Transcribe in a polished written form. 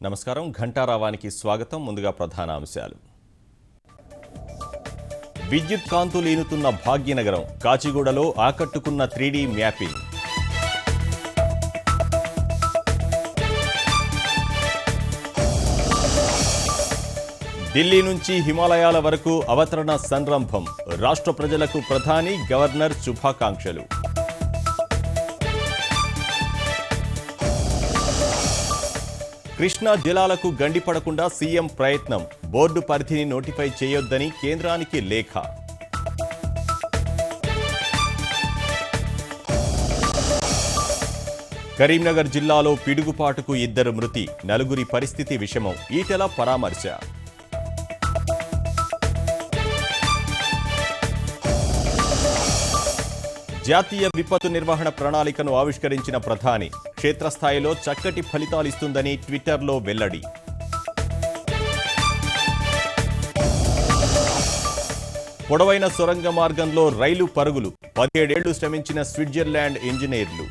నమస్కారం ఘంటారావానికి స్వాగతం. ముందుగా ప్రధాన అంశాలు. విద్యుత్ కాంతులు ఈనుతున్న భాగ్యనగరం, కాచిగూడలో ఆకట్టుకున్న 3D మ్యాపింగ్. ఢిల్లీ నుంచి హిమాలయాల వరకు అవతరణ సంరంభం, రాష్ట్ర ప్రజలకు ప్రధాని గవర్నర్ శుభాకాంక్షలు. కృష్ణా జలాలకు గండిపడకుండా సీఎం ప్రయత్నం, బోర్డు పరిధిని నోటిఫై చేయొద్దని కేంద్రానికి లేఖ. కరీంనగర్ జిల్లాలో పిడుగుపాటుకు 2 మృతి, 4 పరిస్థితి విషమం. ఈటెల పరామర్శ. జాతీయ విపత్తు నిర్వహణ ప్రణాళికను ఆవిష్కరించిన ప్రధాని, క్షేత్రస్థాయిలో చక్కటి ఫలితాలిస్తుందని ట్విట్టర్లో వెల్లడి. పొడవైన సొరంగ మార్గంలో రైలు పరుగులు, 17 ఏళ్లు శ్రమించిన స్విట్జర్లాండ్ ఇంజనీర్లు.